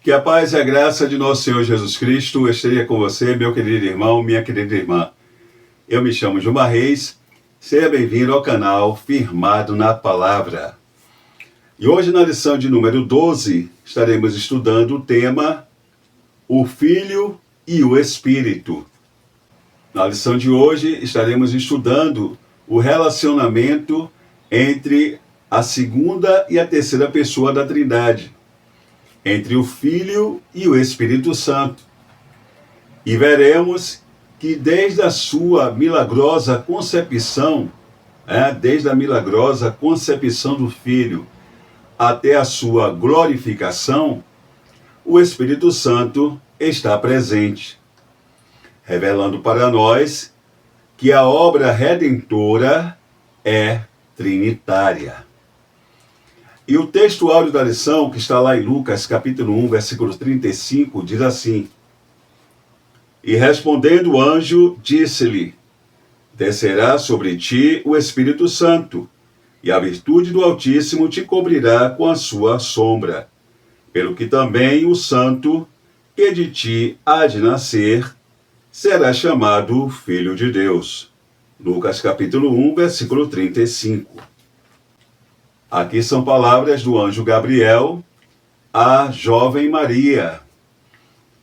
Que a paz e a graça de nosso Senhor Jesus Cristo esteja com você, meu querido irmão, minha querida irmã. Eu me chamo Gilmar Reis, seja bem-vindo ao canal Firmado na Palavra. E hoje, na lição de número 12, estaremos estudando o tema O Filho e o Espírito. Na lição de hoje, estaremos estudando o relacionamento entre a segunda e a terceira pessoa da Trindade, entre o Filho e o Espírito Santo. E veremos que desde a sua milagrosa concepção, desde a milagrosa concepção do Filho até a sua glorificação, o Espírito Santo está presente, revelando para nós que a obra redentora é trinitária. E o texto áudio da lição, que está lá em Lucas, capítulo 1, versículo 35, diz assim: E respondendo o anjo, disse-lhe: Descerá sobre ti o Espírito Santo, e a virtude do Altíssimo te cobrirá com a sua sombra. Pelo que também o santo, que de ti há de nascer, será chamado Filho de Deus. Lucas capítulo 1, versículo 35. Aqui são palavras do anjo Gabriel à jovem Maria,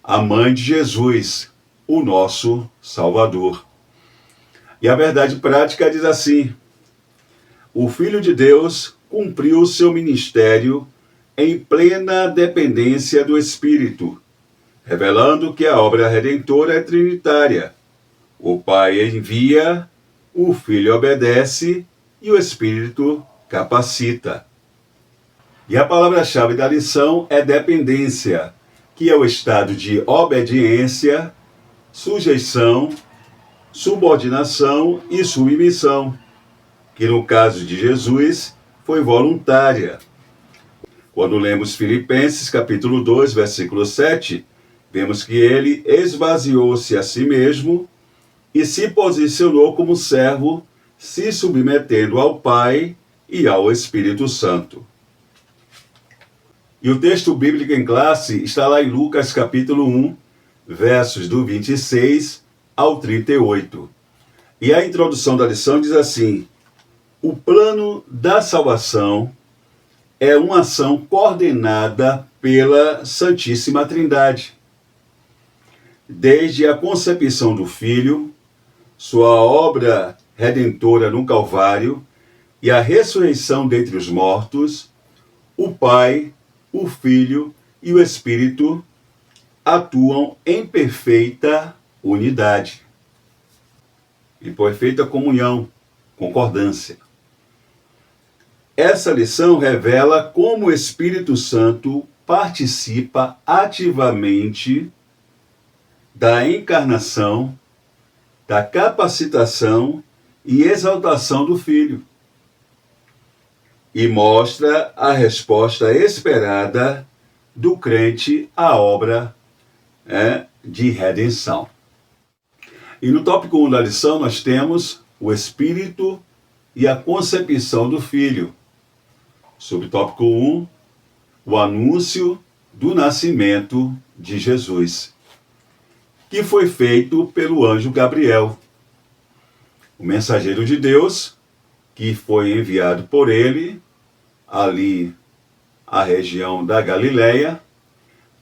a mãe de Jesus, o nosso Salvador. E a verdade prática diz assim: o Filho de Deus cumpriu o seu ministério em plena dependência do Espírito, revelando que a obra redentora é trinitária. O Pai envia, o Filho obedece e o Espírito capacita. E a palavra-chave da lição é dependência, que é o estado de obediência, sujeição, subordinação e submissão, que no caso de Jesus foi voluntária. Quando lemos Filipenses capítulo 2, versículo 7, vemos que ele esvaziou-se a si mesmo e se posicionou como servo, se submetendo ao Pai e ao Espírito Santo. E o texto bíblico em classe está lá em Lucas capítulo 1, versos do 26 ao 38. E a introdução da lição diz assim: o plano da salvação é uma ação coordenada pela Santíssima Trindade. Desde a concepção do Filho, sua obra redentora no Calvário e a ressurreição dentre os mortos, o Pai, o Filho e o Espírito atuam em perfeita unidade, em perfeita comunhão, concordância. Essa lição revela como o Espírito Santo participa ativamente da encarnação, da capacitação e exaltação do Filho, e mostra a resposta esperada do crente à obra de redenção. E no tópico 1 da lição nós temos o Espírito e a concepção do Filho. Subtópico 1, o anúncio do nascimento de Jesus, que foi feito pelo anjo Gabriel, o mensageiro de Deus, que foi enviado por ele ali à região da Galileia,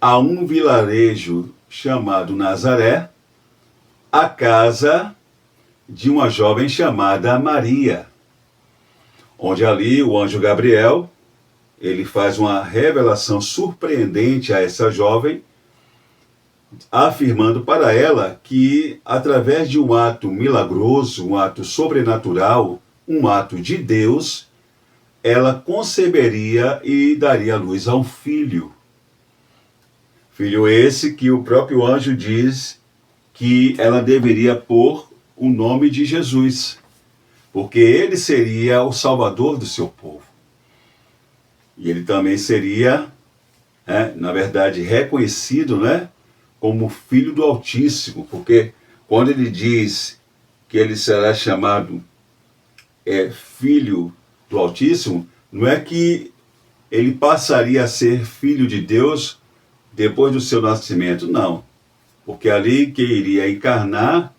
a um vilarejo chamado Nazaré, a casa de uma jovem chamada Maria, onde ali o anjo Gabriel, ele faz uma revelação surpreendente a essa jovem, afirmando para ela que, através de um ato milagroso, um ato sobrenatural, um ato de Deus, ela conceberia e daria luz a um filho. Filho esse que o próprio anjo diz que ela deveria pôr o nome de Jesus, porque ele seria o salvador do seu povo. E ele também seria, na verdade, reconhecido, como filho do Altíssimo, porque quando ele diz que ele será chamado filho do Altíssimo, não é que ele passaria a ser filho de Deus depois do seu nascimento, não. Porque ali que iria encarnar,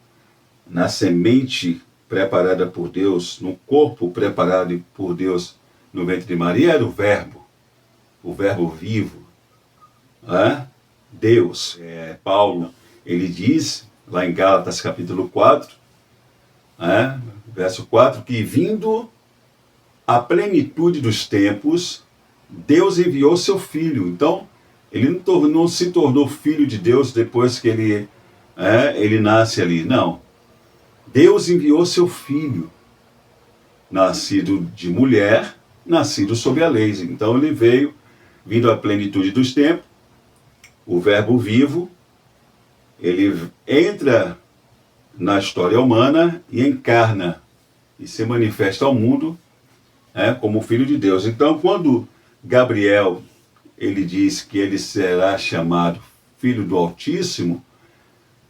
na semente preparada por Deus, no corpo preparado por Deus no ventre de Maria, era o Verbo vivo, né? Deus. Paulo, ele diz, lá em Gálatas capítulo 4, né, verso 4, que vindo a plenitude dos tempos, Deus enviou seu Filho. Então, ele não se tornou filho de Deus depois que ele nasce ali, não. Deus enviou seu Filho, nascido de mulher, nascido sob a lei. Então ele veio, vindo à plenitude dos tempos, o Verbo vivo, ele entra na história humana e encarna, e se manifesta ao mundo como Filho de Deus. Então, quando Gabriel, ele diz que ele será chamado Filho do Altíssimo,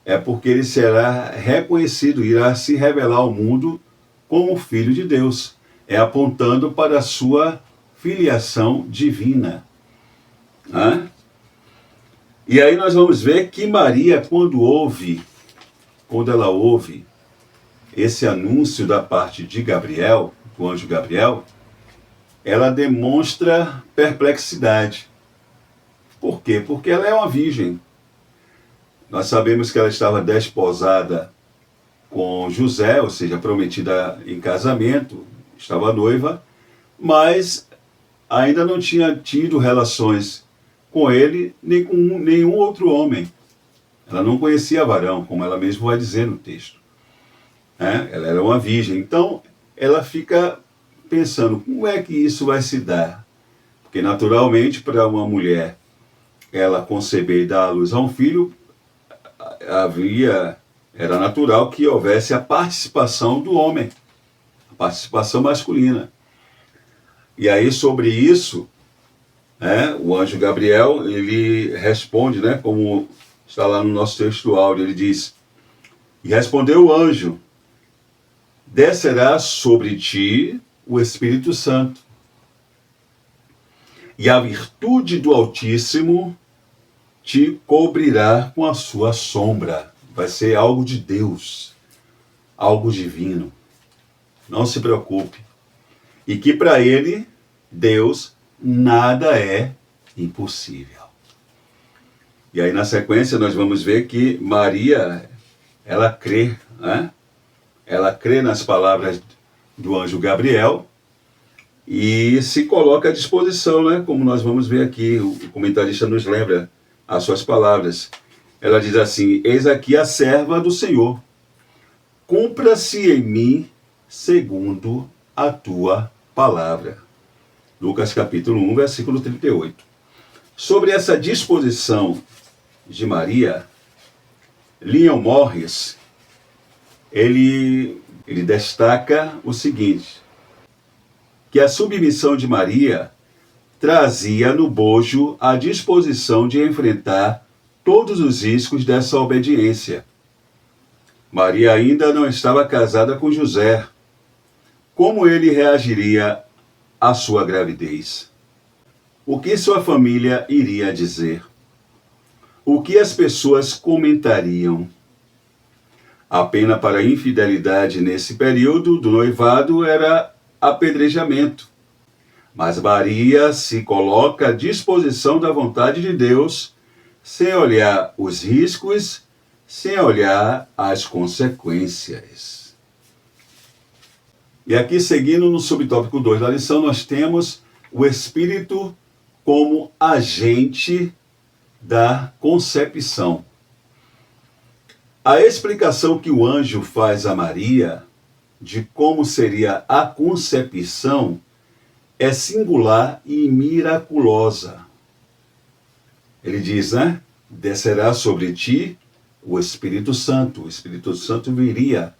é porque ele será reconhecido, irá se revelar ao mundo como Filho de Deus, apontando para a sua filiação divina. E aí nós vamos ver que Maria, quando ela ouve esse anúncio da parte de Gabriel, do anjo Gabriel, ela demonstra perplexidade. Por quê? Porque ela é uma virgem. Nós sabemos que ela estava desposada com José, ou seja, prometida em casamento, estava noiva, mas ainda não tinha tido relações com ele, nem com nenhum outro homem. Ela não conhecia varão, como ela mesma vai dizer no texto. Ela era uma virgem. Então, ela fica pensando, como é que isso vai se dar? Porque, naturalmente, para uma mulher, ela conceber e dar à luz a um filho, era natural que houvesse a participação do homem, a participação masculina. E aí, sobre isso, o anjo Gabriel, ele responde, como está lá no nosso texto áudio, ele diz, e respondeu o anjo, descerá sobre ti o Espírito Santo, e a virtude do Altíssimo te cobrirá com a sua sombra. Vai ser algo de Deus, algo divino. Não se preocupe. E que para ele, Deus, nada é impossível. E aí na sequência nós vamos ver que Maria, ela crê, ela crê nas palavras do anjo Gabriel e se coloca à disposição, como nós vamos ver aqui, o comentarista nos lembra as suas palavras. Ela diz assim, eis aqui a serva do Senhor, cumpra-se em mim segundo a tua palavra. Lucas capítulo 1, versículo 38. Sobre essa disposição de Maria, Leon Morris, ele destaca o seguinte, que a submissão de Maria trazia no bojo a disposição de enfrentar todos os riscos dessa obediência. Maria ainda não estava casada com José. Como ele reagiria à sua gravidez? O que sua família iria dizer? O que as pessoas comentariam? A pena para a infidelidade nesse período do noivado era apedrejamento. Mas Maria se coloca à disposição da vontade de Deus, sem olhar os riscos, sem olhar as consequências. E aqui, seguindo no subtópico 2 da lição, nós temos o Espírito como agente da concepção. A explicação que o anjo faz a Maria de como seria a concepção é singular e miraculosa. Ele diz, descerá sobre ti o Espírito Santo. O Espírito Santo viria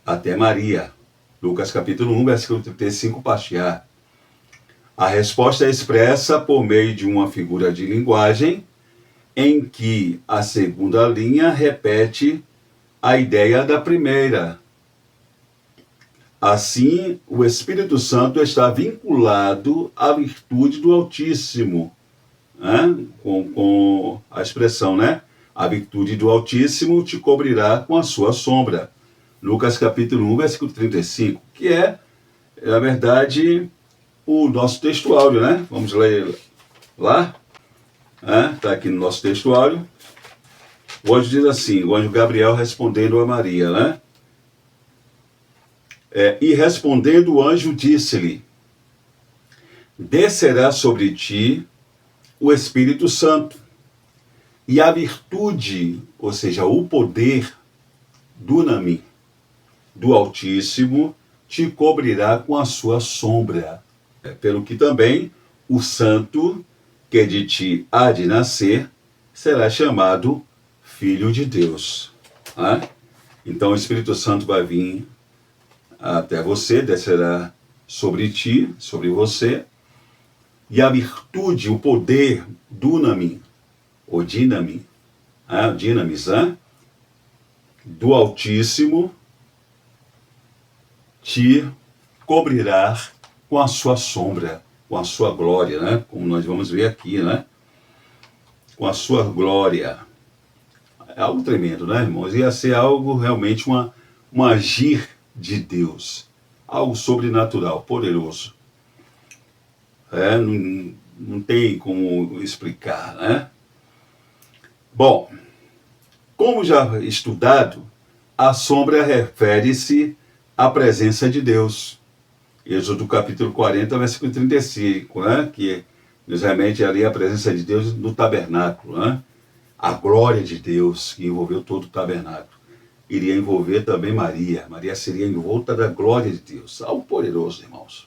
até Maria. Lucas capítulo 1, versículo 35, parte A. A resposta é expressa por meio de uma figura de linguagem em que a segunda linha repete a ideia da primeira. Assim, o Espírito Santo está vinculado à virtude do Altíssimo. né? Com a expressão, né? A virtude do Altíssimo te cobrirá com a sua sombra. Lucas capítulo 1, versículo 35, que é, na verdade, o nosso textuário, né? Vamos ler lá. Está aqui no nosso textuário. O anjo diz assim, o anjo Gabriel respondendo a Maria, né? E respondendo o anjo disse-lhe, descerá sobre ti o Espírito Santo, e a virtude, ou seja, o poder dunamis do Altíssimo te cobrirá com a sua sombra. Pelo que também o santo que de ti há de nascer será chamado Filho de Deus. Então o Espírito Santo vai vir até você, descerá sobre ti, sobre você, e a virtude, o poder dunamis, ou dinamis, do Altíssimo te cobrirá com a sua sombra, com a sua glória, né? Como nós vamos ver aqui, né? Com a sua glória. É algo tremendo, né, irmãos? Ia ser algo realmente um agir de Deus. Algo sobrenatural, poderoso. Não tem como explicar, né? Bom, como já estudado, a sombra refere-se à presença de Deus. Êxodo capítulo 40, versículo 35, né? Que nos remete ali à presença de Deus no tabernáculo, né? A glória de Deus que envolveu todo o tabernáculo. Iria envolver também Maria. Maria seria envolta da glória de Deus. Algo poderoso, irmãos.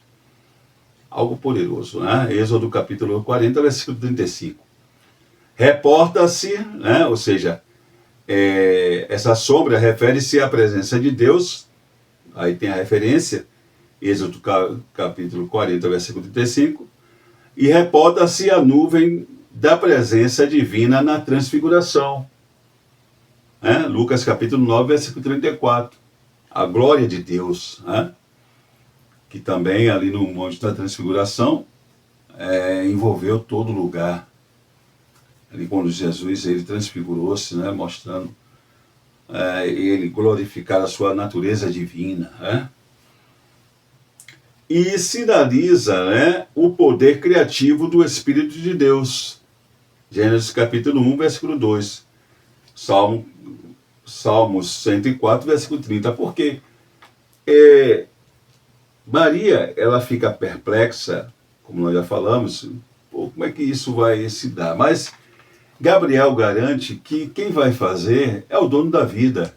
Algo poderoso, né? Êxodo capítulo 40, versículo 35. Reporta-se, né? Ou seja, essa sombra refere-se à presença de Deus. Aí tem a referência, Êxodo capítulo 40, versículo 35. E reporta-se a nuvem da presença divina na transfiguração. Lucas capítulo 9, versículo 34. A glória de Deus, que também ali no Monte da Transfiguração envolveu todo lugar. Ali quando Jesus ele transfigurou-se, né, mostrando ele glorificar a sua natureza divina. E sinaliza, né, o poder criativo do Espírito de Deus. Gênesis capítulo 1, versículo 2. Salmos 104, versículo 30. Porque Maria, ela fica perplexa, como nós já falamos, como é que isso vai se dar? Mas Gabriel garante que quem vai fazer é o dono da vida.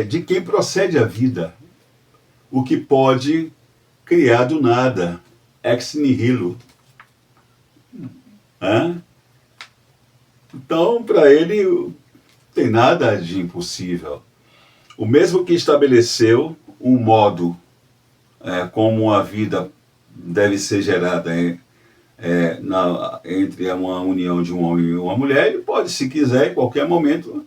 De quem procede a vida. O que pode criar do nada, ex nihilo. Então, para ele, não tem nada de impossível. O mesmo que estabeleceu um modo como a vida deve ser gerada entre uma união de um homem e uma mulher, ele pode, se quiser, em qualquer momento,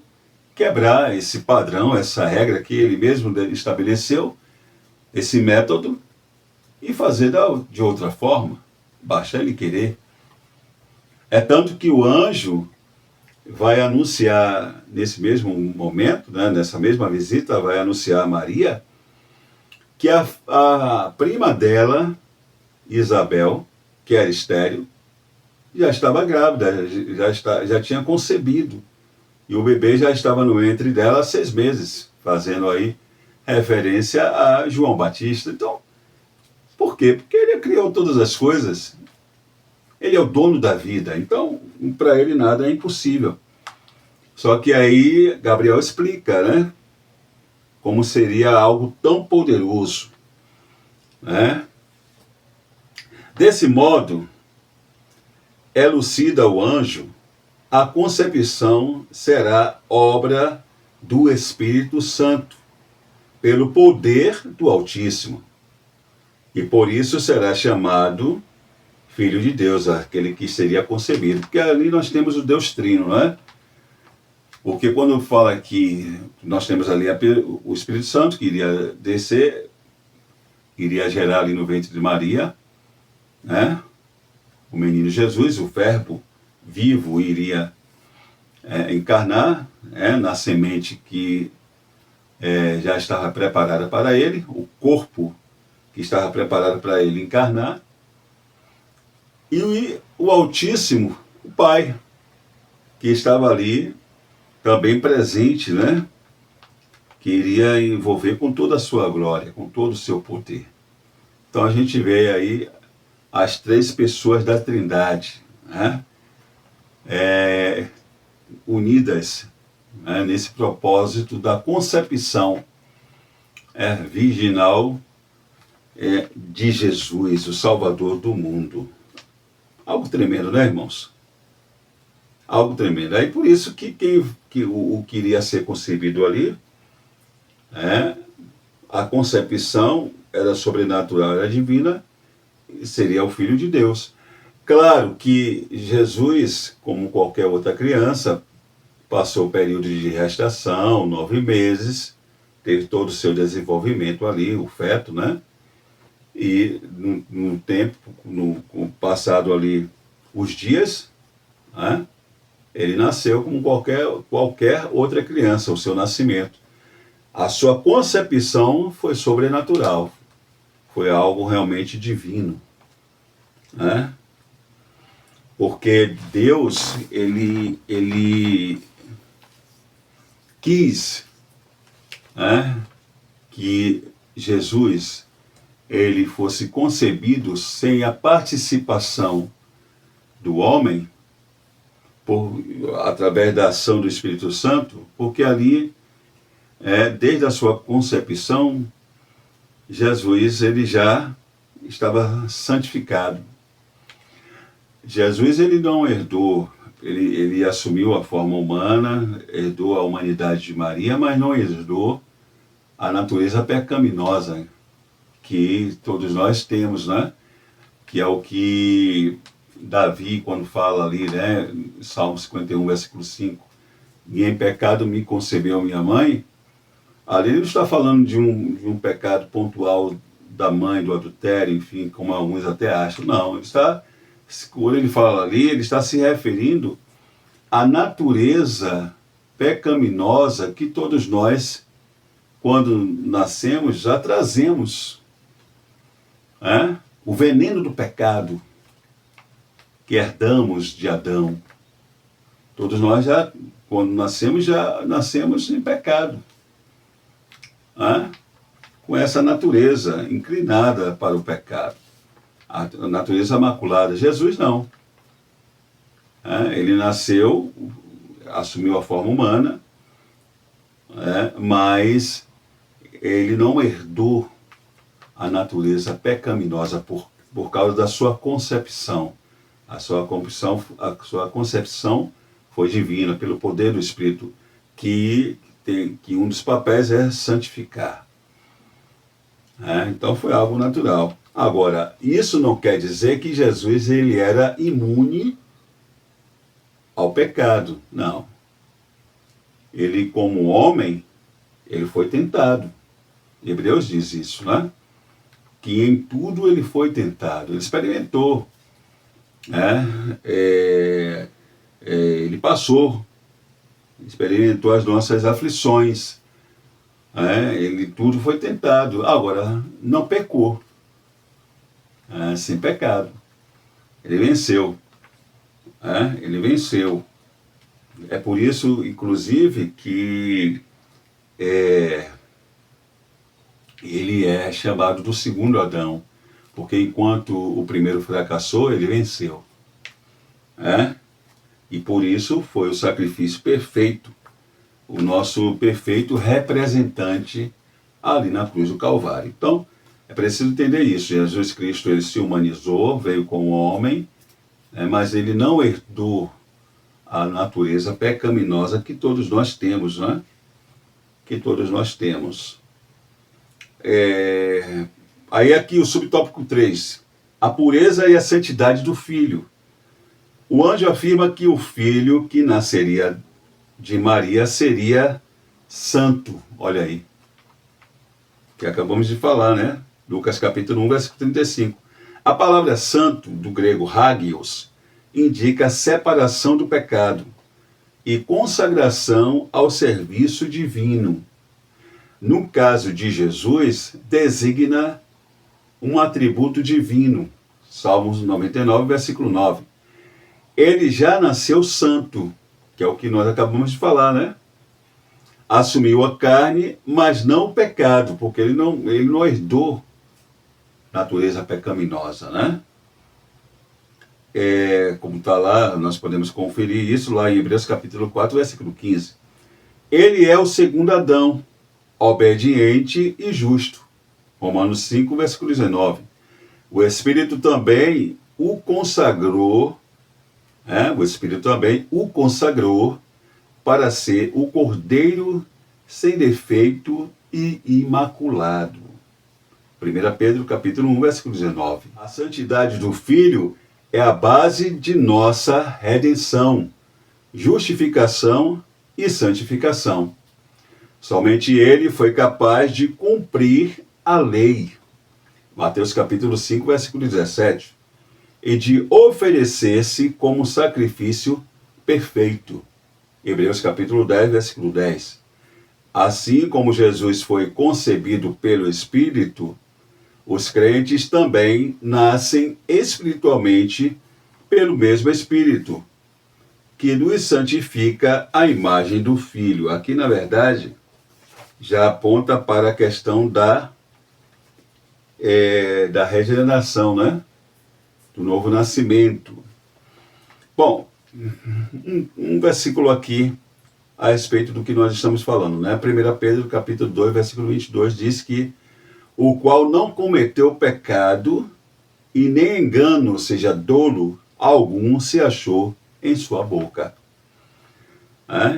quebrar esse padrão, essa regra que ele mesmo estabeleceu, esse método, e fazer de outra forma. Basta ele querer. É tanto que o anjo vai anunciar, nesse mesmo momento, né, nessa mesma visita, vai anunciar a Maria que a prima dela, Isabel, que era estéril, já estava grávida, já tinha concebido. E o bebê já estava no ventre dela há 6 meses, fazendo aí referência a João Batista. Então, por quê? Porque ele criou todas as coisas. Ele é o dono da vida, então para ele nada é impossível. Só que aí Gabriel explica, né? Como seria algo tão poderoso, né? Desse modo, elucida o anjo, a concepção será obra do Espírito Santo, pelo poder do Altíssimo. E por isso será chamado Filho de Deus, aquele que seria concebido. Porque ali nós temos o Deus Trino, não é? Porque quando fala que nós temos ali o Espírito Santo, que iria descer, iria gerar ali no ventre de Maria, né? O menino Jesus, o verbo vivo, iria encarnar, na semente que já estava preparada para ele, o corpo que estava preparado para ele encarnar, e o Altíssimo, o Pai, que estava ali também presente, né? Que iria envolver com toda a sua glória, com todo o seu poder. Então a gente vê aí as três pessoas da Trindade, né? Unidas, né? Nesse propósito da concepção virginal de Jesus, o Salvador do mundo. Algo tremendo, né, irmãos? Algo tremendo. Aí por isso que o que iria ser concebido ali, a concepção era sobrenatural, era divina, e seria o Filho de Deus. Claro que Jesus, como qualquer outra criança, passou o período de gestação, 9 meses, teve todo o seu desenvolvimento ali, o feto, né? E no tempo, no passado ali os dias, né? Ele nasceu como qualquer outra criança, o seu nascimento. A sua concepção foi sobrenatural, foi algo realmente divino, né? Porque Deus, ele quis, né, que Jesus ele fosse concebido sem a participação do homem, através da ação do Espírito Santo, porque ali, desde a sua concepção, Jesus ele já estava santificado. Jesus ele não herdou, ele assumiu a forma humana, herdou a humanidade de Maria, mas não herdou a natureza pecaminosa que todos nós temos, né? Que é o que Davi, quando fala ali, né, Salmo 51, versículo 5, e em pecado me concebeu minha mãe, ali ele não está falando de um pecado pontual da mãe, do adultério, enfim, como alguns até acham. Não, quando ele fala ali, ele está se referindo à natureza pecaminosa que todos nós, quando nascemos, já trazemos. O veneno do pecado que herdamos de Adão. Todos nós quando nascemos, já nascemos em pecado. Com essa natureza inclinada para o pecado. A natureza maculada. Jesus não. Ele nasceu, assumiu a forma humana, mas ele não herdou a natureza pecaminosa por causa da sua concepção. A sua concepção foi divina, pelo poder do Espírito, que um dos papéis é santificar. Então foi algo natural. Agora, isso não quer dizer que Jesus ele era imune ao pecado. Não. Ele, como homem, ele foi tentado. Hebreus diz isso, né? Que em tudo ele foi tentado. Ele experimentou. Ele passou, experimentou as nossas aflições, ele tudo foi tentado, agora não pecou, sem pecado, ele venceu, ele venceu. É por isso, inclusive, que ele é chamado do segundo Adão, porque enquanto o primeiro fracassou, ele venceu. E por isso foi o sacrifício perfeito, o nosso perfeito representante ali na cruz do Calvário. Então, é preciso entender isso. Jesus Cristo ele se humanizou, veio como homem, mas ele não herdou a natureza pecaminosa que todos nós temos, né? Que todos nós temos. Aí aqui o subtópico 3, a pureza e a santidade do Filho. O anjo afirma que o filho que nasceria de Maria seria santo. Olha aí. Que acabamos de falar, né? Lucas capítulo 1, versículo 35. A palavra santo, do grego hagios, indica a separação do pecado e consagração ao serviço divino. No caso de Jesus, designa um atributo divino. Salmos 99, versículo 9. Ele já nasceu santo, que é o que nós acabamos de falar, né? Assumiu a carne, mas não o pecado, porque ele não herdou natureza pecaminosa, né? Como está lá, nós podemos conferir isso lá em Hebreus capítulo 4, versículo 15. Ele é o segundo Adão, obediente e justo. Romanos 5, versículo 19. O Espírito também o consagrou, para ser o Cordeiro sem defeito e imaculado. 1 Pedro capítulo 1, versículo 19. A santidade do Filho é a base de nossa redenção, justificação e santificação. Somente ele foi capaz de cumprir a lei. Mateus capítulo 5, versículo 17. E de oferecer-se como sacrifício perfeito. Hebreus capítulo 10, versículo 10. Assim como Jesus foi concebido pelo Espírito, os crentes também nascem espiritualmente pelo mesmo Espírito, que nos santifica à imagem do Filho. Aqui, na verdade, já aponta para a questão da regeneração, né? Do novo nascimento. Bom, um versículo aqui a respeito do que nós estamos falando, né? 1 Pedro capítulo 2, versículo 22 diz que o qual não cometeu pecado e nem engano, ou seja, dolo algum se achou em sua boca.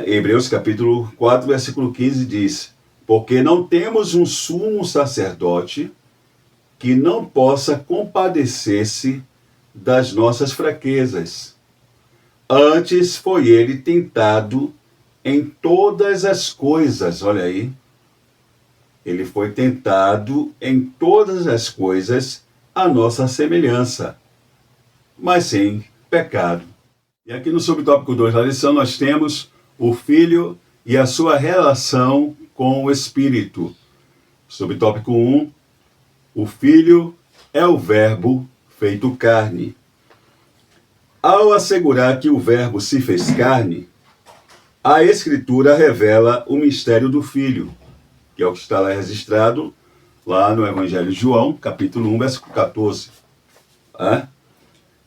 Hebreus capítulo 4, versículo 15 diz: porque não temos um sumo sacerdote que não possa compadecer-se das nossas fraquezas. Antes foi ele tentado em todas as coisas, olha aí. Ele foi tentado em todas as coisas à nossa semelhança, mas sem pecado. E aqui no subtópico 2 da lição nós temos o Filho e a sua relação com o Espírito. Subtópico 1, o Filho é o Verbo feito carne. Ao assegurar que o Verbo se fez carne, a Escritura revela o mistério do Filho, que é o que está lá registrado, lá no Evangelho de João, capítulo 1, versículo 14.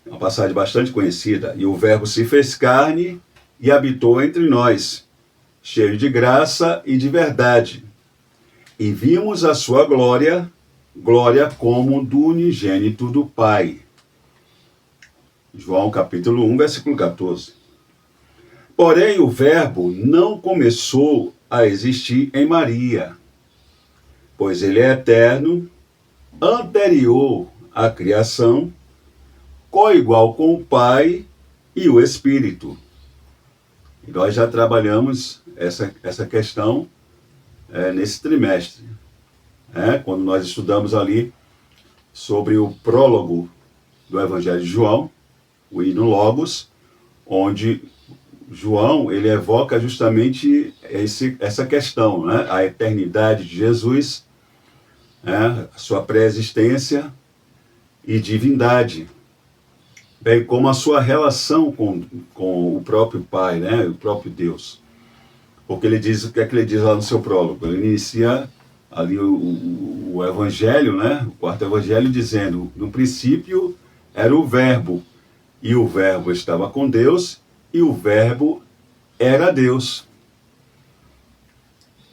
Uma passagem bastante conhecida. E o Verbo se fez carne e habitou entre nós, cheio de graça e de verdade. E vimos a sua glória, glória como do unigênito do Pai. João capítulo 1, versículo 14. Porém, o Verbo não começou a existir em Maria, pois ele é eterno, anterior à criação, coigual com o Pai e o Espírito. E nós já trabalhamos essa questão nesse trimestre, quando nós estudamos ali sobre o prólogo do Evangelho de João, o hino Logos, onde João ele evoca justamente essa questão, né? A eternidade de Jesus, a sua pré-existência e divindade, bem como a sua relação com o próprio Pai, né? O próprio Deus. Porque ele diz, o que é que ele diz lá no seu prólogo? Ele inicia ali o Evangelho, né? O quarto Evangelho, dizendo: no princípio era o Verbo, e o Verbo estava com Deus, e o Verbo era Deus.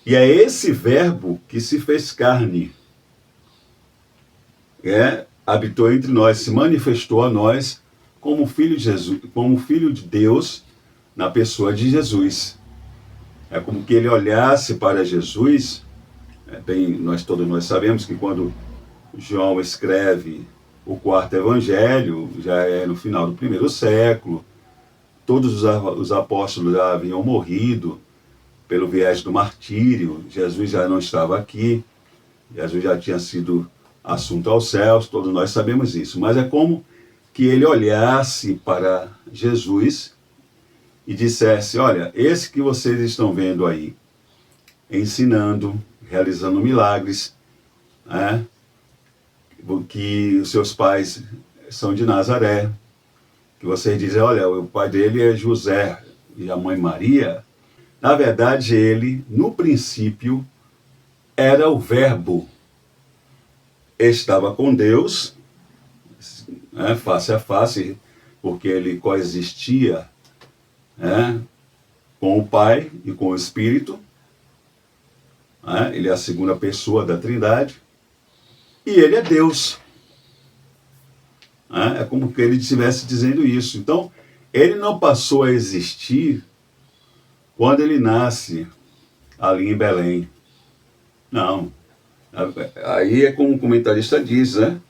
E é esse Verbo que se fez carne, habitou entre nós, se manifestou a nós como filho de Jesus, como filho de Deus na pessoa de Jesus. É como que ele olhasse para Jesus. Todos nós sabemos que quando João escreve o quarto evangelho, já é no final do primeiro século, todos os apóstolos já haviam morrido pelo viés do martírio, Jesus já não estava aqui, Jesus já tinha sido assunto aos céus, todos nós sabemos isso, mas é como que ele olhasse para Jesus e dissesse: olha, esse que vocês estão vendo aí, ensinando, realizando milagres, né, que os seus pais são de Nazaré, que vocês dizem, olha, o pai dele é José e a mãe Maria, na verdade ele, no princípio, era o Verbo, estava com Deus, né, face a face, porque ele coexistia, né, com o Pai e com o Espírito, né, ele é a segunda pessoa da Trindade, e ele é Deus. É como que ele estivesse dizendo isso. Então, ele não passou a existir quando ele nasce ali em Belém. Não. Aí é como o comentarista diz, né?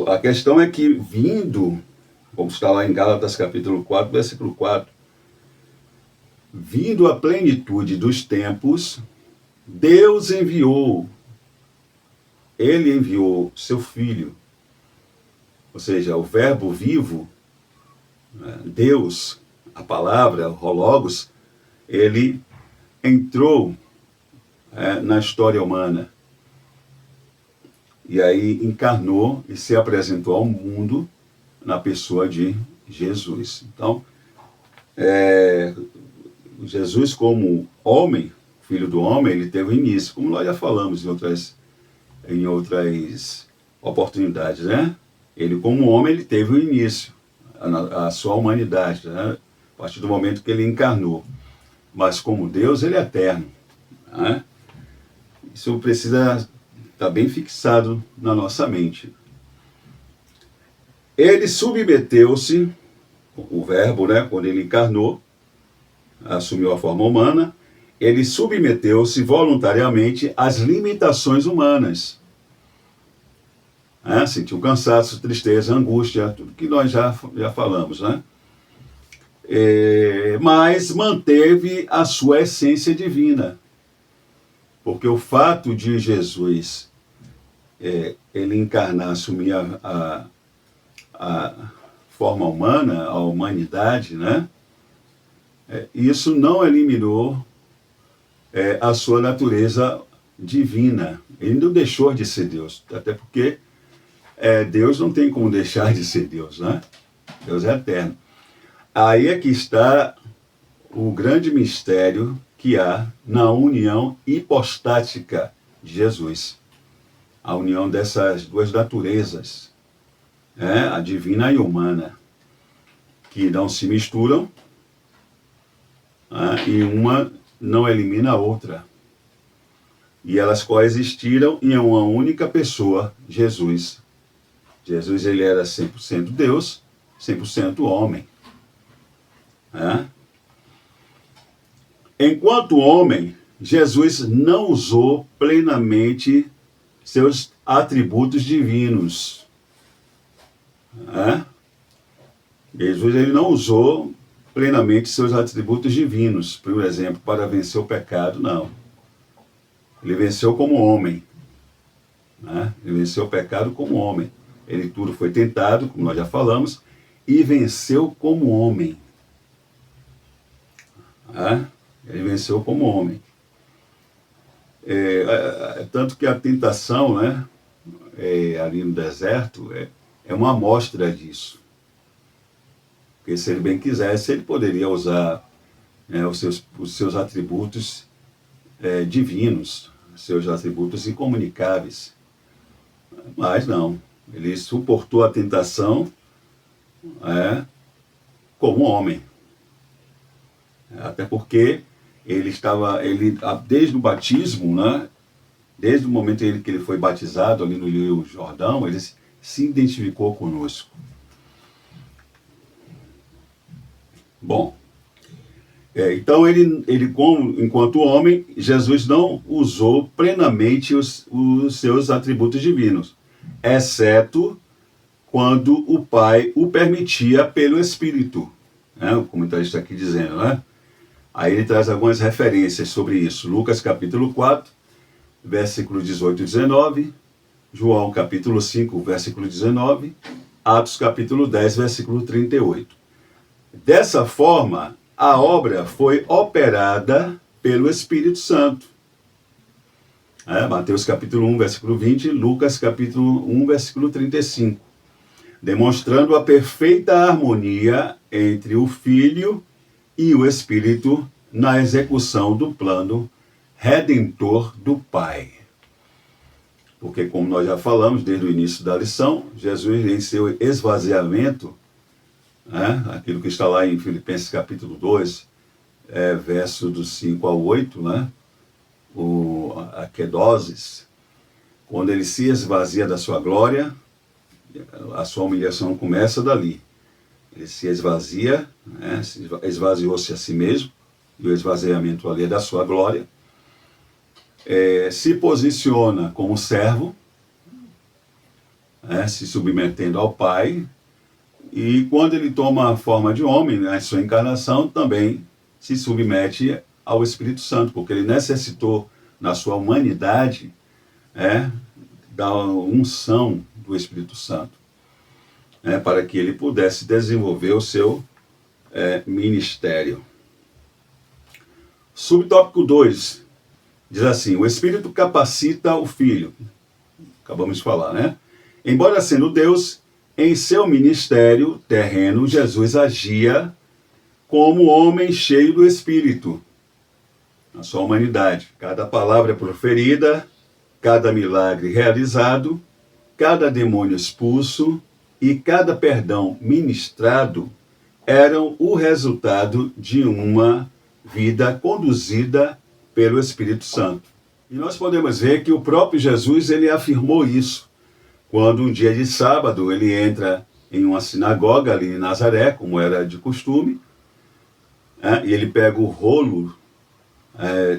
A questão é que vindo, como está lá em Gálatas capítulo 4, versículo 4, vindo a plenitude dos tempos, Deus enviou, ele enviou seu Filho, ou seja, o verbo vivo, Deus, a palavra, o Logos, ele entrou na história humana. E aí encarnou e se apresentou ao mundo na pessoa de Jesus. Então, Jesus como homem, filho do homem, ele teve o início, como nós já falamos em outras oportunidades, né? Ele como homem, ele teve o início, a sua humanidade, né? A partir do momento que ele encarnou. Mas como Deus, ele é eterno, né? Isso precisa estar bem fixado na nossa mente. Ele submeteu-se, o verbo, né, quando ele encarnou, assumiu a forma humana, ele submeteu-se voluntariamente às limitações humanas. Sentiu cansaço, tristeza, angústia, tudo que nós já falamos, né? Mas manteve a sua essência divina. Porque o fato de Jesus ele encarnar, assumir a forma humana, a humanidade, né? Isso não eliminou a sua natureza divina. Ele não deixou de ser Deus, até porque Deus não tem como deixar de ser Deus, né? Deus é eterno. Aí é que está o grande mistério que há na união hipostática de Jesus. A união dessas duas naturezas, a divina e humana, que não se misturam, e uma não elimina a outra. E elas coexistiram em uma única pessoa, Jesus. Jesus, ele era 100% Deus, 100% homem. Enquanto homem, Jesus não usou plenamente seus atributos divinos. Jesus, ele não usou plenamente seus atributos divinos, por exemplo, para vencer o pecado, não. Ele venceu como homem. Ele venceu o pecado como homem. Ele tudo foi tentado, como nós já falamos, e venceu como homem. Ele venceu como homem. Tanto que a tentação, né, ali no deserto, é uma amostra disso. Porque se ele bem quisesse, ele poderia usar os seus atributos divinos, seus atributos incomunicáveis. Mas não. Ele suportou a tentação como homem. Até porque ele desde o batismo, né, desde o momento em que ele foi batizado ali no Rio Jordão, ele se identificou conosco. Bom, então enquanto homem, Jesus não usou plenamente os seus atributos divinos, exceto quando o Pai o permitia pelo Espírito, o comentarista está aqui dizendo, né? Aí ele traz algumas referências sobre isso. Lucas capítulo 4, versículo 18 e 19, João capítulo 5, versículo 19, Atos capítulo 10, versículo 38. Dessa forma, a obra foi operada pelo Espírito Santo. Mateus capítulo 1, versículo 20, Lucas capítulo 1, versículo 35. Demonstrando a perfeita harmonia entre o Filho e o Espírito na execução do plano redentor do Pai. Porque, como nós já falamos desde o início da lição, Jesus, em seu esvaziamento, aquilo que está lá em Filipenses capítulo 2, verso do 5 ao 8, a kedoses, quando ele se esvazia da sua glória, a sua humilhação começa dali. Ele se esvazia, esvaziou-se a si mesmo, e o esvaziamento ali é da sua glória. Se posiciona como servo, se submetendo ao Pai, e quando ele toma a forma de homem, na sua encarnação, também se submete ao Espírito Santo, porque ele necessitou, na sua humanidade, da unção do Espírito Santo, para que ele pudesse desenvolver o seu ministério. Subtópico 2, diz assim: o Espírito capacita o Filho. Acabamos de falar, Embora sendo Deus, em seu ministério terreno, Jesus agia como homem cheio do Espírito, na sua humanidade. Cada palavra proferida, cada milagre realizado, cada demônio expulso e cada perdão ministrado eram o resultado de uma vida conduzida pelo Espírito Santo. E nós podemos ver que o próprio Jesus, ele afirmou isso, quando um dia de sábado ele entra em uma sinagoga ali em Nazaré, como era de costume, e ele pega o rolo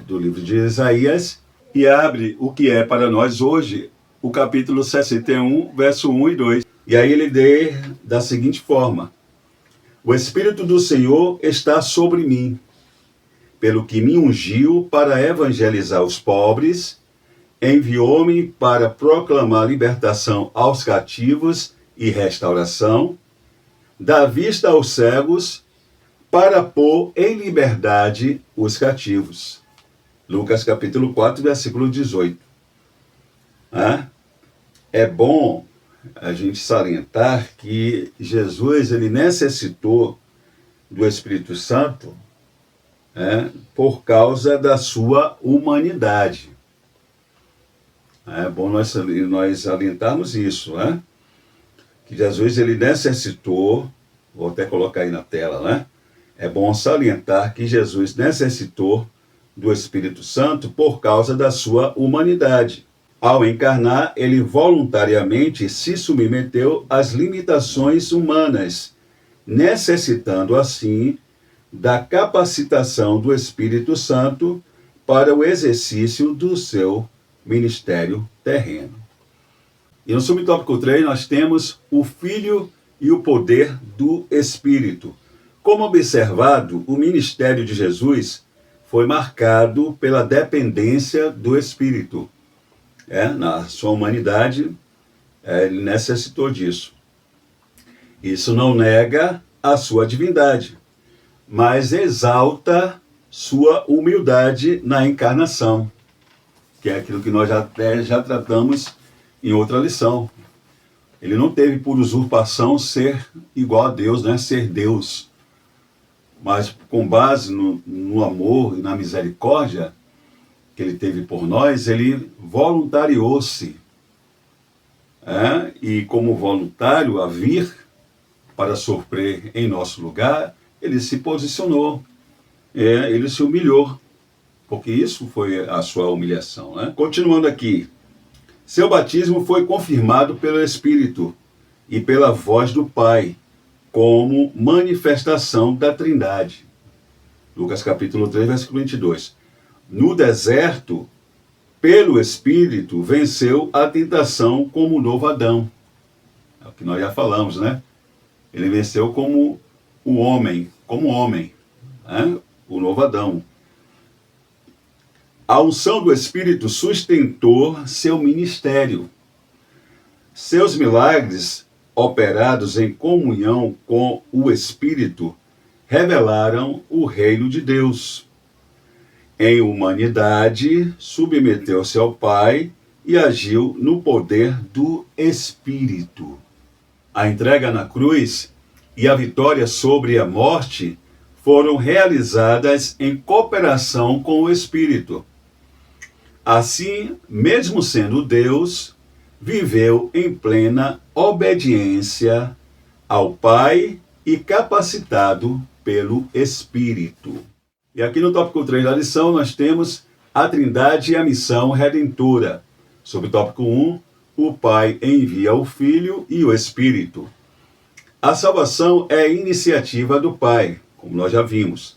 do livro de Isaías e abre o que é para nós hoje o capítulo 61, verso 1 e 2. E aí ele lê da seguinte forma: o Espírito do Senhor está sobre mim, pelo que me ungiu para evangelizar os pobres, enviou-me para proclamar libertação aos cativos e restauração, dar vista aos cegos, para pôr em liberdade os cativos. Lucas capítulo 4, versículo 18. É bom a gente salientar que Jesus, ele necessitou do Espírito Santo por causa da sua humanidade. É bom nós salientarmos isso, que Jesus, ele necessitou, vou até colocar aí na tela, é bom salientar que Jesus necessitou do Espírito Santo por causa da sua humanidade. Ao encarnar, ele voluntariamente se submeteu às limitações humanas, necessitando assim da capacitação do Espírito Santo para o exercício do seu ministério terreno. E no subtópico 3 nós temos o Filho e o poder do Espírito. Como observado, o ministério de Jesus foi marcado pela dependência do Espírito. Na sua humanidade, ele necessitou disso. Isso não nega a sua divindade, mas exalta sua humildade na encarnação, que é aquilo que nós já tratamos em outra lição. Ele não teve por usurpação ser igual a Deus, ser Deus. Mas com base no amor e na misericórdia que ele teve por nós, ele voluntariou-se. E como voluntário a vir para sofrer em nosso lugar, ele se posicionou, ele se humilhou, porque isso foi a sua humilhação. Continuando aqui, seu batismo foi confirmado pelo Espírito e pela voz do Pai, como manifestação da Trindade. Lucas capítulo 3, versículo 22. No deserto, pelo Espírito, venceu a tentação como o novo Adão. É o que nós já falamos, Ele venceu como homem, o novo Adão. A unção do Espírito sustentou seu ministério. Seus milagres, operados em comunhão com o Espírito, revelaram o reino de Deus. Em humanidade, submeteu-se ao Pai e agiu no poder do Espírito. A entrega na cruz e a vitória sobre a morte foram realizadas em cooperação com o Espírito. Assim, mesmo sendo Deus, viveu em plena obediência ao Pai e capacitado pelo Espírito. E aqui no tópico 3 da lição nós temos a Trindade e a missão redentora. Sobre o tópico 1, o Pai envia o Filho e o Espírito. A salvação é iniciativa do Pai, como nós já vimos.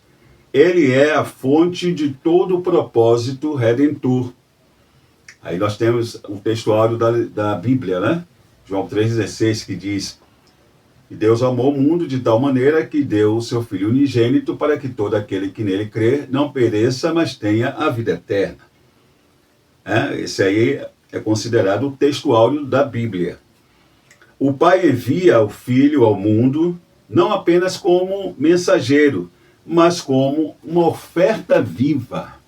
Ele é a fonte de todo o propósito redentor. Aí nós temos o textuário da Bíblia, né? João 3,16, que diz que Deus amou o mundo de tal maneira que deu o seu Filho unigênito para que todo aquele que nele crê não pereça, mas tenha a vida eterna. Esse aí é considerado o textuário da Bíblia. O Pai envia o Filho ao mundo não apenas como mensageiro, mas como uma oferta viva.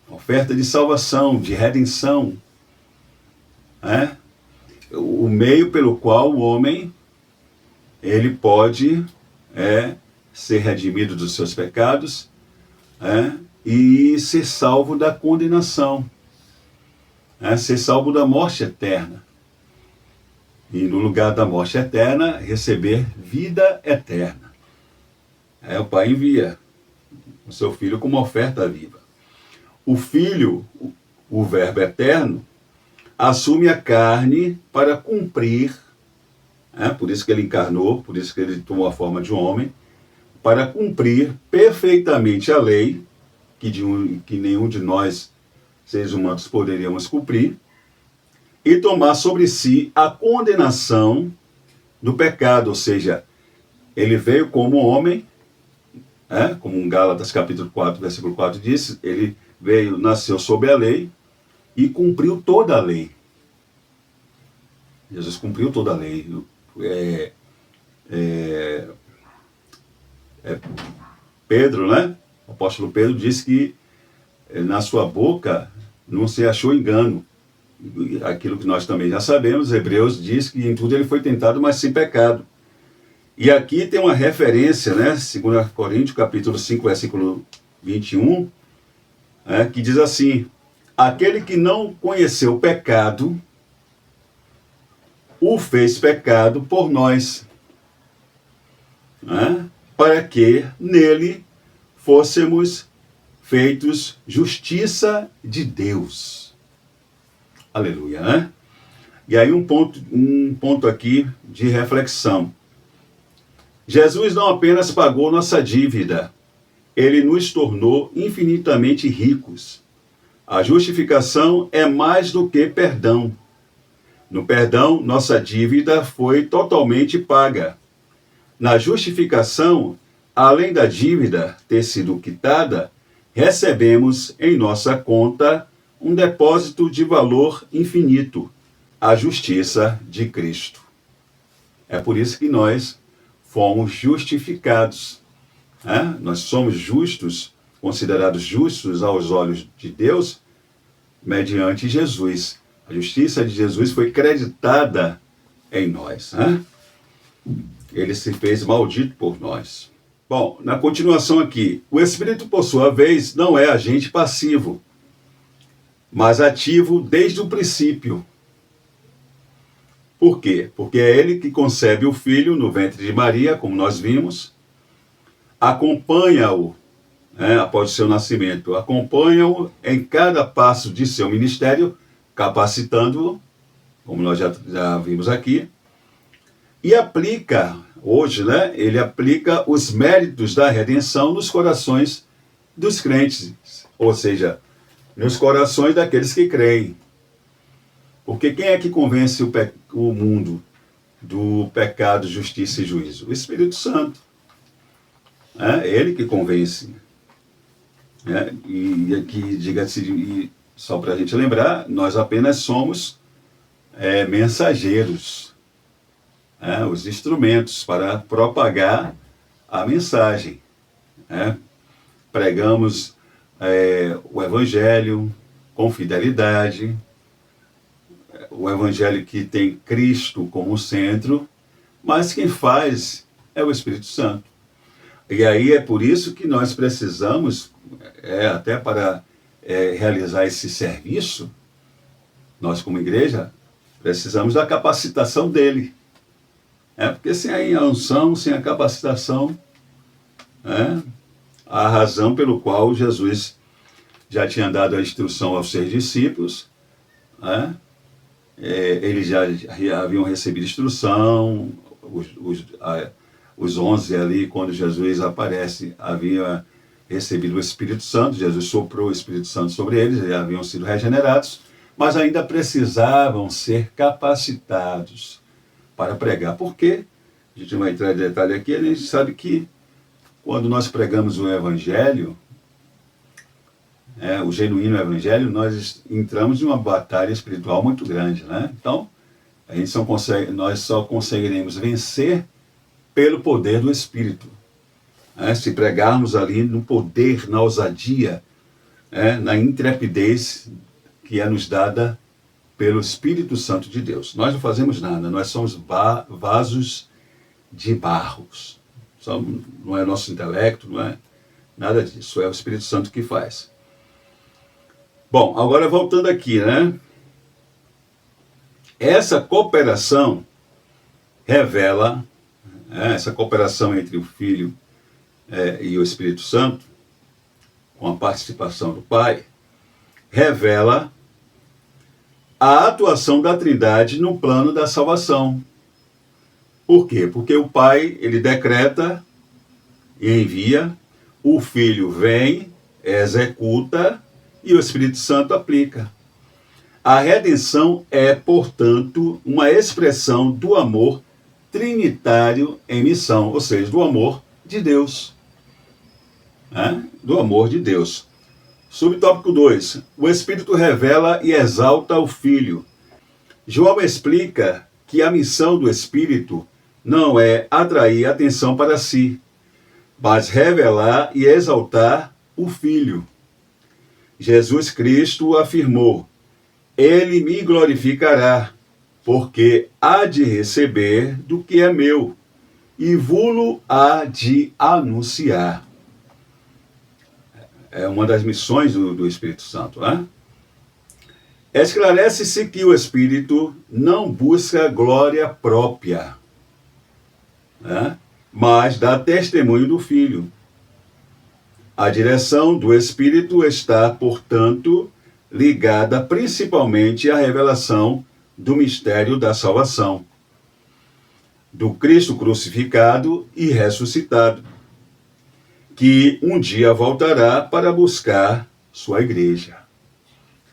Oferta de salvação, de redenção. O meio pelo qual o homem ele pode ser redimido dos seus pecados e ser salvo da condenação. Ser salvo da morte eterna. E no lugar da morte eterna, receber vida eterna. O Pai envia o seu Filho como oferta viva. O Filho, o Verbo eterno, assume a carne para cumprir, por isso que ele encarnou, por isso que ele tomou a forma de homem, para cumprir perfeitamente a lei, que nenhum de nós, seres humanos, poderíamos cumprir, e tomar sobre si a condenação do pecado, ou seja, ele veio como homem, como em Gálatas capítulo 4, versículo 4 diz, ele veio, nasceu sob a lei e cumpriu toda a lei. Jesus cumpriu toda a lei. Pedro, né? O apóstolo Pedro disse que na sua boca não se achou engano. Aquilo que nós também já sabemos, Hebreus diz que em tudo ele foi tentado, mas sem pecado. E aqui tem uma referência, né? 2 Coríntios, capítulo 5, versículo 21, que diz assim: aquele que não conheceu o pecado, o fez pecado por nós, para que nele fôssemos feitos justiça de Deus. Aleluia, E aí um ponto aqui de reflexão. Jesus não apenas pagou nossa dívida, ele nos tornou infinitamente ricos. A justificação é mais do que perdão. No perdão, nossa dívida foi totalmente paga. Na justificação, além da dívida ter sido quitada, recebemos em nossa conta um depósito de valor infinito, a justiça de Cristo. É por isso que nós fomos justificados. Nós somos justos, considerados justos aos olhos de Deus, mediante Jesus. A justiça de Jesus foi creditada em nós. Ele se fez maldito por nós. Bom, na continuação aqui, o Espírito, por sua vez, não é agente passivo, mas ativo desde o princípio. Por quê? Porque é ele que concebe o Filho no ventre de Maria, como nós vimos, acompanha-o, após o seu nascimento, acompanha-o em cada passo de seu ministério, capacitando-o, como nós já vimos aqui, e aplica, hoje, ele aplica os méritos da redenção nos corações dos crentes, ou seja, nos corações daqueles que creem. Porque quem é que convence o mundo do pecado, justiça e juízo? O Espírito Santo. Ele que convence. E aqui, diga-se, só para a gente lembrar, nós apenas somos mensageiros, os instrumentos para propagar a mensagem. Pregamos o Evangelho com fidelidade, o Evangelho que tem Cristo como centro, mas quem faz é o Espírito Santo. E aí é por isso que nós precisamos, até para realizar esse serviço, nós como igreja, precisamos da capacitação dele. Porque sem a unção, sem a capacitação, a razão pelo qual Jesus já tinha dado a instrução aos seus discípulos, eles já haviam recebido instrução, os 11 ali, quando Jesus aparece, haviam recebido o Espírito Santo, Jesus soprou o Espírito Santo sobre eles, eles haviam sido regenerados, mas ainda precisavam ser capacitados para pregar. Por quê? A gente não vai entrar em detalhe aqui, a gente sabe que quando nós pregamos o Evangelho, o genuíno Evangelho, nós entramos em uma batalha espiritual muito grande, Então, nós só conseguiremos vencer pelo poder do Espírito. Se pregarmos ali no poder, na ousadia, na intrepidez que é nos dada pelo Espírito Santo de Deus. Nós não fazemos nada, nós somos vasos de barros. Não é nosso intelecto, não é nada disso, é o Espírito Santo que faz. Bom, agora voltando aqui, Essa cooperação revela, essa cooperação entre o Filho e o Espírito Santo, com a participação do Pai, revela a atuação da Trindade no plano da salvação. Por quê? Porque o Pai, ele decreta e envia, o Filho vem, executa e o Espírito Santo aplica. A redenção é, portanto, uma expressão do amor trinitário em missão, ou seja, do amor de Deus. Do amor de Deus. Subtópico 2. O Espírito revela e exalta o Filho. João explica que a missão do Espírito não é atrair atenção para si, mas revelar e exaltar o Filho. Jesus Cristo afirmou: Ele me glorificará, porque há de receber do que é meu, e vulo há de anunciar. É uma das missões do Espírito Santo, Esclarece-se que o Espírito não busca glória própria, mas dá testemunho do Filho. A direção do Espírito está, portanto, ligada principalmente à revelação do mistério da salvação, do Cristo crucificado e ressuscitado, que um dia voltará para buscar sua igreja.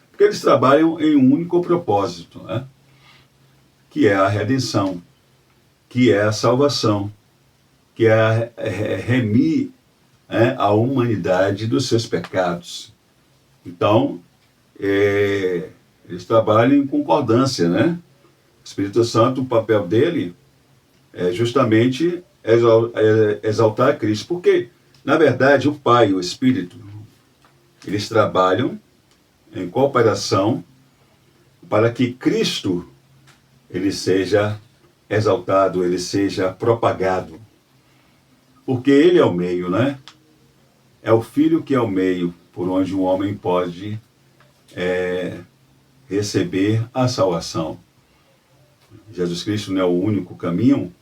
Porque eles trabalham em um único propósito, que é a redenção, que é a salvação, que é remir a humanidade dos seus pecados. Então, eles trabalham em concordância, O Espírito Santo, o papel dele é justamente exaltar a Cristo. Porque, na verdade, o Pai e o Espírito, eles trabalham em cooperação para que Cristo ele seja exaltado, ele seja propagado. Porque ele é o meio, É o Filho que é o meio por onde o homem pode receber a salvação. Jesus Cristo não é o único caminho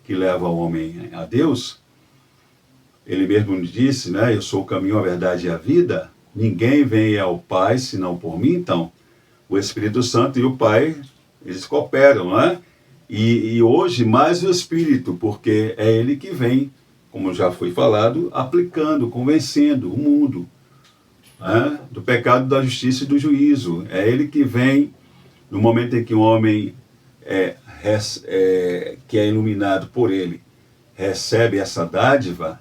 que leva o homem a Deus. Ele mesmo disse, eu sou o caminho, a verdade e a vida. Ninguém vem ao Pai senão por mim. Então, o Espírito Santo e o Pai, eles cooperam, E hoje mais o Espírito, porque é ele que vem, como já foi falado, aplicando, convencendo o mundo do pecado, da justiça e do juízo. É ele que vem, no momento em que o homem que é iluminado por ele, recebe essa dádiva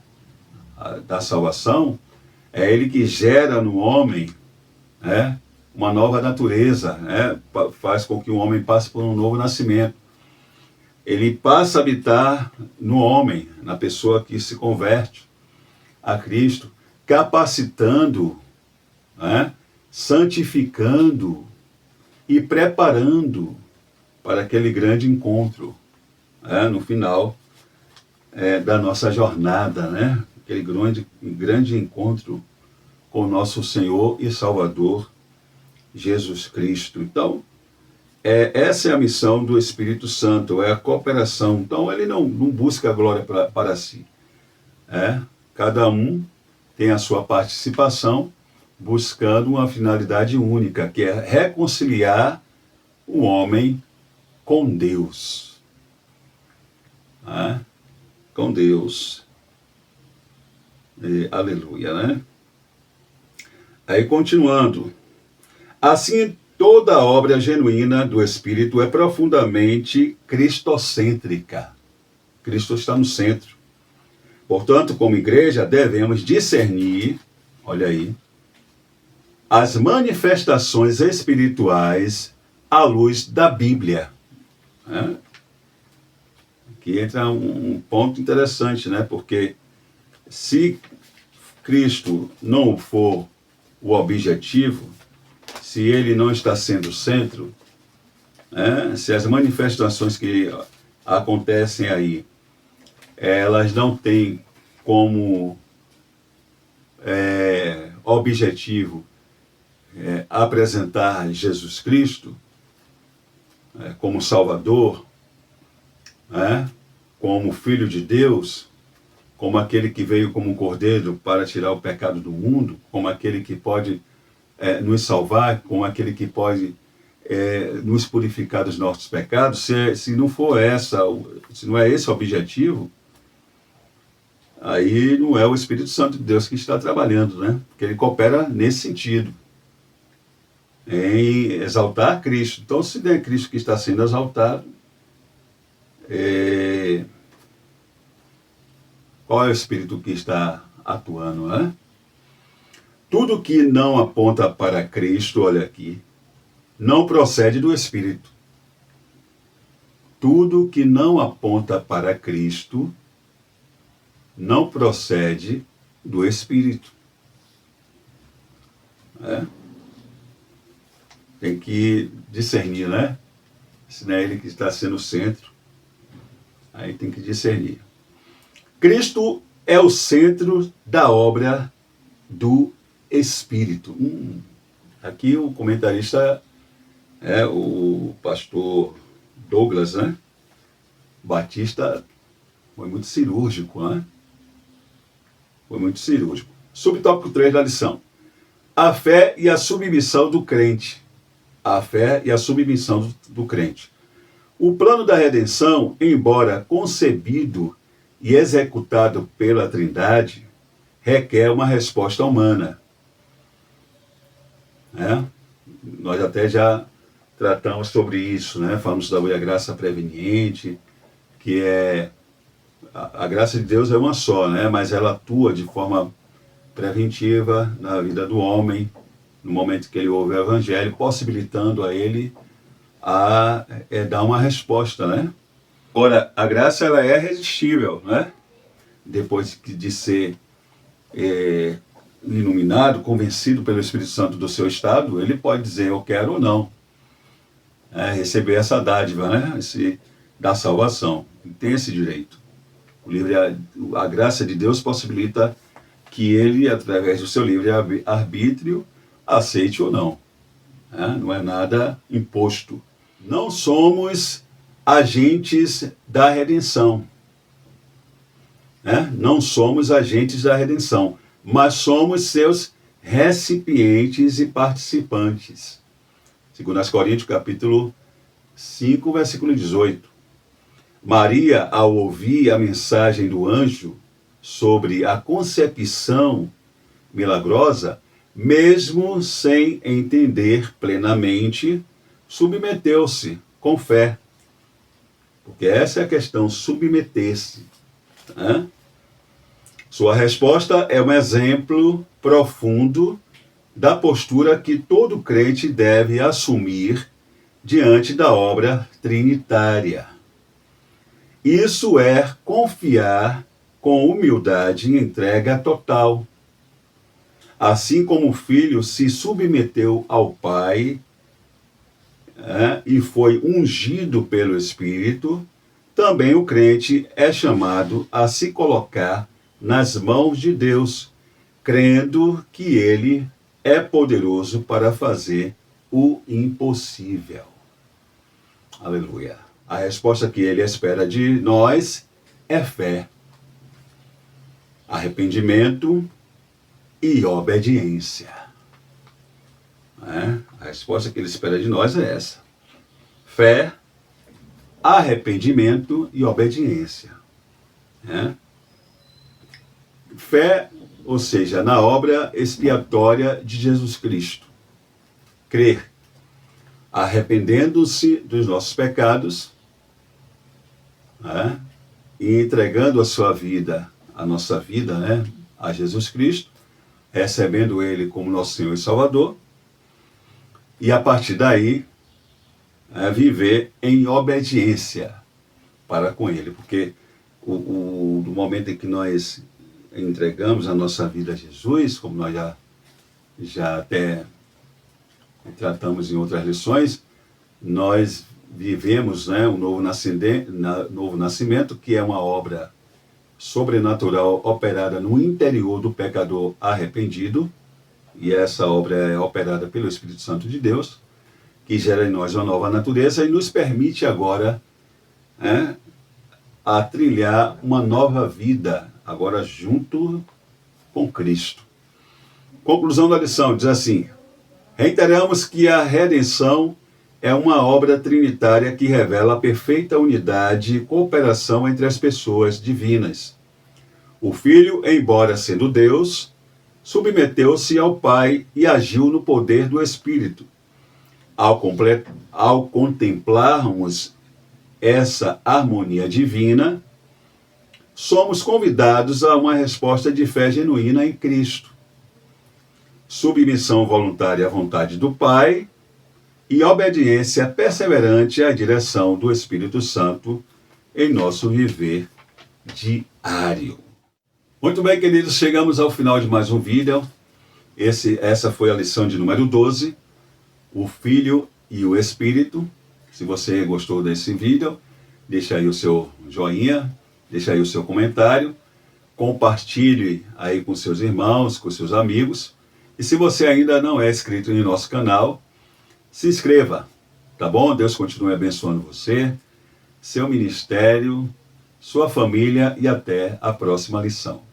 da salvação, é ele que gera no homem uma nova natureza, né? Faz com que o homem passe por um novo nascimento. Ele passa a habitar no homem, na pessoa que se converte a Cristo, capacitando, né? Santificando e preparando para aquele grande encontro, né? No final da nossa jornada, né? Aquele grande encontro com o nosso Senhor e Salvador, Jesus Cristo. Então, essa é a missão do Espírito Santo, é a cooperação. Então, ele não busca a glória para si. Cada um tem a sua participação, buscando uma finalidade única, que é reconciliar o homem com Deus. Com Deus. Aleluia, né? Aí, continuando. Assim, toda obra genuína do Espírito é profundamente cristocêntrica. Cristo está no centro. Portanto, como igreja, devemos discernir, olha aí, as manifestações espirituais à luz da Bíblia. Aqui entra um ponto interessante, né? Porque se Cristo não for o objetivo, se ele não está sendo o centro, se as manifestações que acontecem aí, elas não têm como objetivo apresentar Jesus Cristo como Salvador, como Filho de Deus, como aquele que veio como um cordeiro para tirar o pecado do mundo, como aquele que pode nos salvar, como aquele que pode nos purificar dos nossos pecados, se não for se não é esse o objetivo, aí não é o Espírito Santo de Deus que está trabalhando, né? Porque ele coopera nesse sentido, em exaltar Cristo. Então, se é Cristo que está sendo exaltado, qual é o Espírito que está atuando, né? Tudo que não aponta para Cristo, olha aqui, não procede do Espírito. Tudo que não aponta para Cristo não procede do Espírito. Tem que discernir, né? Se não é ele que está sendo o centro, aí tem que discernir. Cristo é o centro da obra do Espírito. Aqui o comentarista é o pastor Douglas, né? Batista foi muito cirúrgico, né? Foi muito cirúrgico. Subtópico 3 da lição. A fé e a submissão do crente. A fé e a submissão do crente. O plano da redenção, embora concebido e executado pela Trindade, requer uma resposta humana. Nós até já tratamos sobre isso, né? Falamos sobre a graça preveniente, que a graça de Deus é uma só, né? Mas ela atua de forma preventiva na vida do homem, no momento que ele ouve o Evangelho, possibilitando a ele a dar uma resposta, né? Ora, a graça ela é irresistível, né? Depois de ser iluminado, convencido pelo Espírito Santo do seu estado, ele pode dizer eu quero ou não receber essa dádiva, né? Da salvação. Ele tem esse direito. A graça de Deus possibilita que ele, através do seu livre-arbítrio, aceite ou não. Não é nada imposto. Não somos agentes da redenção. Não somos agentes da redenção, mas somos seus recipientes e participantes. 2 Coríntios, capítulo 5, versículo 18. Maria, ao ouvir a mensagem do anjo sobre a concepção milagrosa, mesmo sem entender plenamente, submeteu-se com fé. Porque essa é a questão, submeter-se. Sua resposta é um exemplo profundo da postura que todo crente deve assumir diante da obra trinitária. Isso é confiar com humildade e entrega total. Assim como o Filho se submeteu ao Pai, e foi ungido pelo Espírito, também o crente é chamado a se colocar nas mãos de Deus, crendo que Ele é poderoso para fazer o impossível. Aleluia. A resposta que Ele espera de nós é fé, arrependimento e obediência. A resposta que Ele espera de nós é essa: fé, arrependimento e obediência. Fé, ou seja, na obra expiatória de Jesus Cristo. Crer, arrependendo-se dos nossos pecados, e entregando a sua vida, a nossa vida, a Jesus Cristo, recebendo Ele como nosso Senhor e Salvador, e a partir daí, viver em obediência para com Ele, porque no momento em que nós entregamos a nossa vida a Jesus, como nós já até tratamos em outras lições, nós vivemos um novo nascimento, que é uma obra sobrenatural operada no interior do pecador arrependido, e essa obra é operada pelo Espírito Santo de Deus, que gera em nós uma nova natureza e nos permite agora a trilhar uma nova vida, agora junto com Cristo. Conclusão da lição diz assim: reiteramos que a redenção é uma obra trinitária que revela a perfeita unidade e cooperação entre as pessoas divinas. O Filho, embora sendo Deus, submeteu-se ao Pai e agiu no poder do Espírito. Ao contemplarmos essa harmonia divina, somos convidados a uma resposta de fé genuína em Cristo. Submissão voluntária à vontade do Pai e obediência perseverante à direção do Espírito Santo em nosso viver diário. Muito bem, queridos, chegamos ao final de mais um vídeo. Essa foi a lição de número 12, o Filho e o Espírito. Se você gostou desse vídeo, deixa aí o seu joinha, deixa aí o seu comentário, compartilhe aí com seus irmãos, com seus amigos. E se você ainda não é inscrito em nosso canal, se inscreva, tá bom? Deus continue abençoando você, seu ministério, sua família e até a próxima lição.